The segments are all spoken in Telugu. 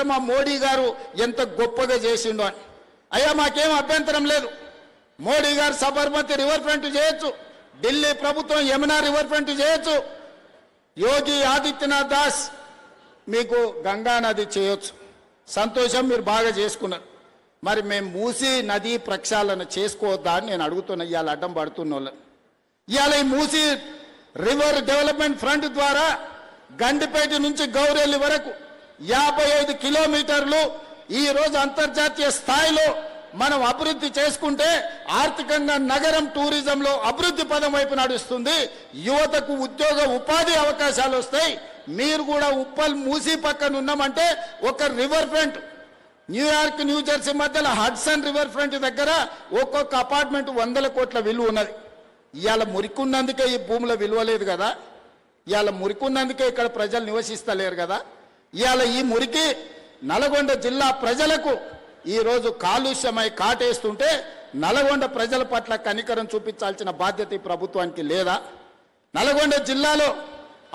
కిలోమీటర్లు మా మోడీ గారు ఎంత గొప్పగా చేసిండో అని. అయ్యా మాకేం అభ్యంతరం లేదు, మోడీ గారు సబర్మతి రివర్ ఫ్రంట్ చేయొచ్చు, ఢిల్లీ ప్రభుత్వం యమునా రివర్ ఫ్రంట్ చేయొచ్చు, యోగి ఆదిత్యనాథ్ దాస్ మీకు గంగా నది చేయొచ్చు. సంతోషం, మీరు బాగా చేసుకున్నారు. మరి మేము మూసీ నది ప్రక్షాళన చేసుకోవద్దా అని నేను అడుగుతున్నా. ఇవాళ అడ్డం పడుతున్న వాళ్ళని. ఇవాళ ఈ మూసీ రివర్ డెవలప్మెంట్ ఫ్రంట్ ద్వారా గండిపేట నుంచి గౌరెల్లి వరకు 55 కిలోమీటర్లు ఈరోజు అంతర్జాతీయ స్థాయిలో మనం అభివృద్ధి చేసుకుంటే ఆర్థికంగా నగరం టూరిజంలో అభివృద్ధి పదం వైపు నడుస్తుంది. యువతకు ఉద్యోగ ఉపాధి అవకాశాలు వస్తాయి. మీరు కూడా ఉప్పల్ మూసీ పక్కన ఉన్నామంటే ఒక రివర్ ఫ్రంట్, న్యూయార్క్ న్యూజెర్సీ మధ్యలో హడ్సన్ రివర్ ఫ్రంట్ దగ్గర ఒక్కొక్క అపార్ట్మెంట్ 100 కోట్ల విలువ ఉన్నది. ఇవాళ మురికున్నందుకే ఈ భూముల విలువ లేదు కదా, ఇవాళ మురికున్నందుకే ఇక్కడ ప్రజలు నివసిస్తలేరు కదా. ఇవాళ ఈ మురికి నల్గొండ జిల్లా ప్రజలకు ఈరోజు కాలుష్యమై కాటేస్తుంటే నల్గొండ ప్రజల పట్ల కనికరం చూపించాల్సిన బాధ్యత ఈ ప్రభుత్వానికి లేదా? నల్గొండ జిల్లాలో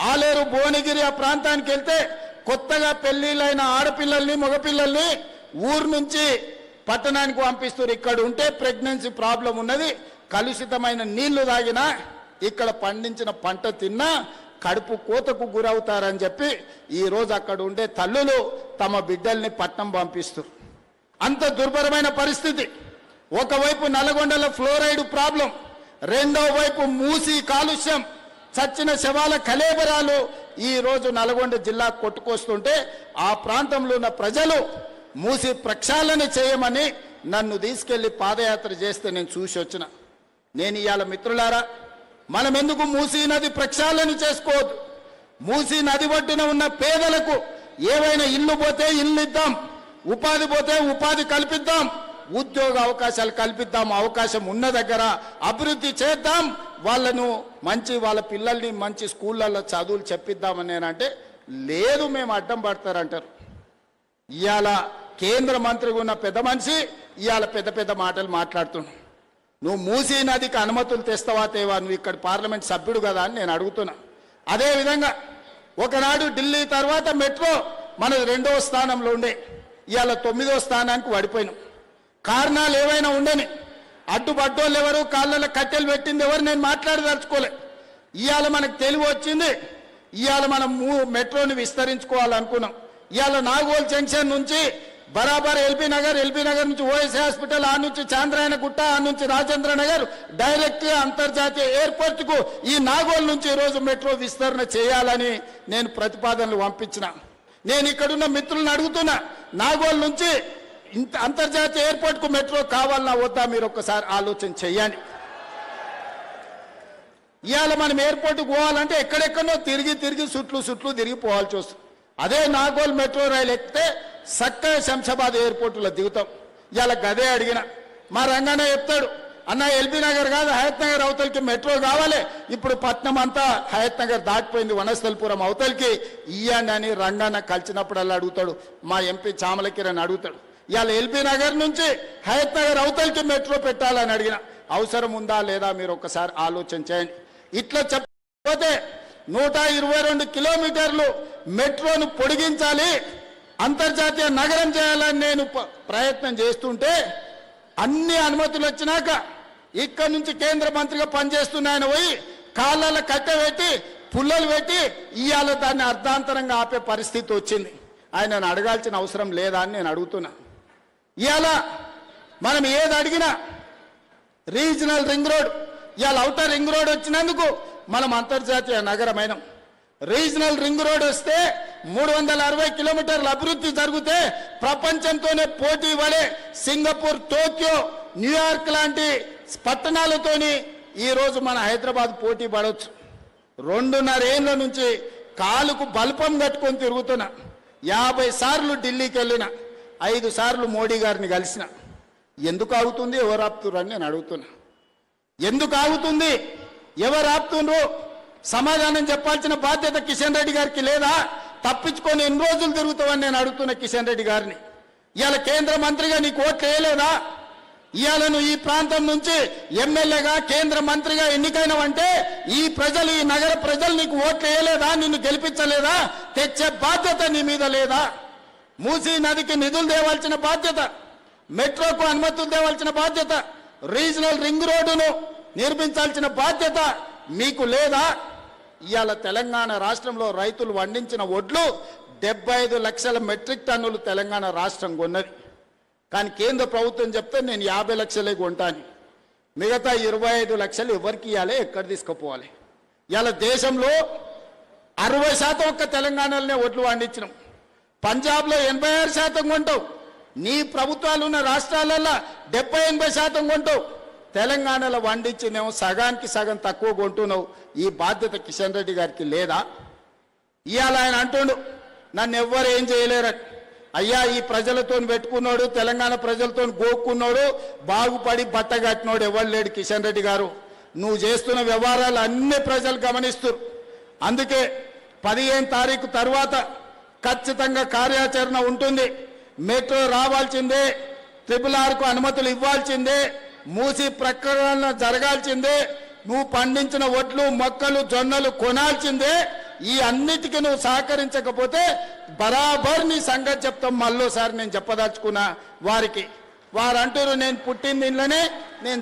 ఆలేరు భువనగిరి ఆ ప్రాంతానికి వెళ్తే కొత్తగా పెళ్లిళ్ళైన ఆడపిల్లల్ని మగపిల్లల్ని ఊరు నుంచి పట్టణానికి పంపిస్తారు. ఇక్కడ ఉంటే ప్రెగ్నెన్సీ ప్రాబ్లం ఉన్నది, కలుషితమైన నీళ్లు తాగినా ఇక్కడ పండించిన పంట తిన్నా కడుపు కోతకు గురవుతారని చెప్పి ఈరోజు అక్కడ ఉండే తల్లులు తమ బిడ్డల్ని పట్నం పంపిస్తారు. అంత దుర్భరమైన పరిస్థితి. ఒకవైపు నల్గొండలో ఫ్లోరైడ్ ప్రాబ్లం, రెండో వైపు మూసీ కాలుష్యం, చచ్చిన శవాల కలేబరాలు ఈరోజు నల్గొండ జిల్లా కొట్టుకొస్తుంటే ఆ ప్రాంతంలో ఉన్న ప్రజలు మూసీ ప్రక్షాళన చేయమని నన్ను తీసుకెళ్లి పాదయాత్ర చేస్తే నేను చూసి వచ్చిన. నేను ఇవాళ మిత్రులారా, మనం ఎందుకు మూసీ నది ప్రక్షాళన చేసుకోవద్దు? మూసీ నది ఒడ్డున ఉన్న పేదలకు ఏవైనా ఇల్లు పోతే ఇల్లు ఇద్దాం, ఉపాధి పోతే ఉపాధి కల్పిద్దాం, ఉద్యోగ అవకాశాలు కల్పిద్దాం. అవకాశం ఉన్న దగ్గర అభివృద్ధి చేద్దాం, వాళ్ళను వాళ్ళ పిల్లల్ని మంచి స్కూళ్ళల్లో చదువులు చెప్పిద్దామని నేనంటే లేదు, మేము అడ్డం పడతారంటారు. ఇవాళ కేంద్ర మంత్రిగా ఉన్న పెద్ద మనిషి ఇవాళ పెద్ద పెద్ద మాటలు మాట్లాడుతున్నావు. నువ్వు మూసీ నదికి అనుమతులు తెస్తావా తేవా? నువ్వు ఇక్కడ పార్లమెంట్ సభ్యుడు కదా అని నేను అడుగుతున్నా. అదేవిధంగా ఒకనాడు ఢిల్లీ తర్వాత మెట్రో మనది 2వ స్థానంలో ఉండే, ఇవాళ 9వ స్థానానికి పడిపోయినాం. కారణాలు ఏవైనా ఉండని, అడ్డుపడ్డోళ్ళు ఎవరు, కాళ్ళలో కట్టెలు పెట్టింది ఎవరు, నేను మాట్లాడదలుచుకోలే. ఇవాళ మనకు తెలివి వచ్చింది, ఇవాళ మనం మెట్రోని విస్తరించుకోవాలనుకున్నాం. ఇవాళ నాగోల్ జంక్షన్ నుంచి బరాబర్ ఎల్బీ నగర్ నుంచి ఓఎస్ హాస్పిటల్, ఆ నుంచి చాంద్రాయణ గుట్ట, ఆ నుంచి రాజేంద్ర నగర్ డైరెక్ట్ అంతర్జాతీయ ఎయిర్పోర్ట్ కు ఈ నాగోల్ నుంచి ఈరోజు మెట్రో విస్తరణ చేయాలని నేను ప్రతిపాదనలు పంపించిన. నేను ఇక్కడున్న మిత్రులను అడుగుతున్నా, నాగోల్ నుంచి అంతర్జాతీయ ఎయిర్పోర్ట్ కు మెట్రో కావాలన్నా వద్దా? మీరు ఒక్కసారి ఆలోచన చెయ్యండి. ఇవాళ మనం ఎయిర్పోర్ట్కి పోవాలంటే ఎక్కడెక్కడో తిరిగి చుట్లు తిరిగి పోవాల్సి వస్తుంది. అదే నాగోల్ మెట్రో రైలు ఎక్కితే చక్కగా శంషాబాద్ ఎయిర్పోర్టులో దిగుతాం. ఇవాళ గదే అడిగిన, మా రంగానే చెప్తాడు, అన్న ఎల్బీ నగర్ కాదు హయత్ నగర్ అవతలికి మెట్రో కావాలి, ఇప్పుడు పట్నం అంతా హయత్ నగర్ దాటిపోయింది, వనస్థలిపురం అవతలికి ఇయ్యండి అని రంగాన కలిసినప్పుడల్లా అడుగుతాడు. మా ఎంపీ చామల కిరణ్ అడుగుతాడు, ఇవాళ ఎల్బీ నగర్ నుంచి హయత్ నగర్ అవతలికి మెట్రో పెట్టాలని అడిగిన. అవసరం ఉందా లేదా మీరు ఒక్కసారి ఆలోచన చేయండి. ఇట్లా చెప్పకపోతే 122 కిలోమీటర్లు మెట్రోను పొడిగించాలి, అంతర్జాతీయ నగరం చేయాలని నేను ప్రయత్నం చేస్తుంటే అన్ని అనుమతులు వచ్చినాక ఇక్కడ నుంచి కేంద్ర మంత్రిగా పనిచేస్తున్న ఆయన పోయి కాళ్ళ కట్టెపెట్టి పుల్లలు పెట్టి ఇవాళ దాన్ని అర్ధాంతరంగా ఆపే పరిస్థితి వచ్చింది. ఆయనను అడగాల్సిన అవసరం లేదా అని నేను అడుగుతున్నా. ఇవాళ మనం ఏది అడిగినా రీజనల్ రింగ్ రోడ్, ఇవాళ ఔటర్ రింగ్ రోడ్ వచ్చినందుకు మనం అంతర్జాతీయ నగరమైనం. రీజనల్ రింగ్ రోడ్ వస్తే 360 కిలోమీటర్ల అభివృద్ధి జరిగితే ప్రపంచంతోనే పోటీ పడే సింగపూర్, టోక్యో, న్యూయార్క్ లాంటి పట్టణాలతోని ఈరోజు మన హైదరాబాద్ పోటీ పడవచ్చు. 2.5 ఏళ్ల నుంచి కాలుకు బల్పం కట్టుకొని తిరుగుతున్నా. 50 సార్లు ఢిల్లీకి వెళ్ళిన, 5 సార్లు మోడీ గారిని కలిసిన. ఎందుకు ఆగుతుంది, ఎవరు ఆపుతున్నారు అని నేను అడుగుతున్నా. ఎందుకు ఆగుతుంది, ఎవరు ఆపుతుండ్రు? సమాధానం చెప్పాల్సిన బాధ్యత కిషన్ రెడ్డి గారికి లేదా? తప్పించుకొని ఎన్ని రోజులు తిరుగుతావని నేను అడుగుతున్న కిషన్ రెడ్డి గారిని. ఇవాళ కేంద్ర మంత్రిగా నీకు ఓట్లు వేయలేదా? ఇవాళ నువ్వు ఈ ప్రాంతం నుంచి ఎమ్మెల్యేగా కేంద్ర మంత్రిగా ఎన్నికైనవంటే ఈ ప్రజలు, ఈ నగర ప్రజలు నీకు ఓట్లు వేయలేదా? నిన్ను గెలిపించలేదా? తెచ్చే బాధ్యత నీ మీద లేదా? మూసీ నదికి నిధులు తేవాల్సిన బాధ్యత, మెట్రోకు అనుమతులు తేవాల్సిన బాధ్యత, రీజనల్ రింగ్ రోడ్డును నిర్మించాల్సిన బాధ్యత మీకు లేదా? ఇవాళ తెలంగాణ రాష్ట్రంలో రైతులు పండించిన వడ్లు 75 లక్షల మెట్రిక్ టన్నులు తెలంగాణ రాష్ట్రం కొన్నది. కానీ కేంద్ర ప్రభుత్వం చెప్తే నేను 50 లక్షలే కొంటాను, మిగతా 25 లక్షలు ఎవరికి ఇవ్వాలి, ఎక్కడ తీసుకుపోవాలి? ఇవాళ దేశంలో 60% ఒక్క తెలంగాణలోనే వడ్లు పండించినాం. పంజాబ్లో 86% కొంటావు, నీ ప్రభుత్వాలు ఉన్న రాష్ట్రాలలో 70-80% కొంటావు. తెలంగాణలో పండించినేమో సగానికి సగం తక్కువ కొంటున్నావు. ఈ బాధ్యత కిషన్ రెడ్డి గారికి లేదా? ఇవాళ ఆయన అంటుండు నన్ను ఎవ్వరు ఏం చేయలేరని. అయ్యా, ఈ ప్రజలతో పెట్టుకున్నాడు, తెలంగాణ ప్రజలతో గోక్కున్నాడు, బాగుపడి బట్ట కట్టినోడు ఎవరు లేడు కిషన్ రెడ్డి గారు. నువ్వు చేస్తున్న వ్యవహారాలు అన్ని ప్రజలు గమనిస్తారు. అందుకే 15 తారీఖు తర్వాత ఖచ్చితంగా కార్యాచరణ ఉంటుంది. మెట్రో రావాల్సిందే, RRRకు అనుమతులు ఇవ్వాల్సిందే, మూసి ప్రకటన జరగాల్సిందే, నువ్వు పండించిన వడ్లు మొక్కలు జొన్నలు కొనాల్సిందే. ఈ అన్నిటికీ నువ్వు సహకరించకపోతే బరాబర్ నీ సంగతి చెప్తాం. మళ్ళోసారి నేను చెప్పదలుచుకున్నా వారికి. వారు అంటారు నేను పుట్టిన ఇంట్లోనే నేను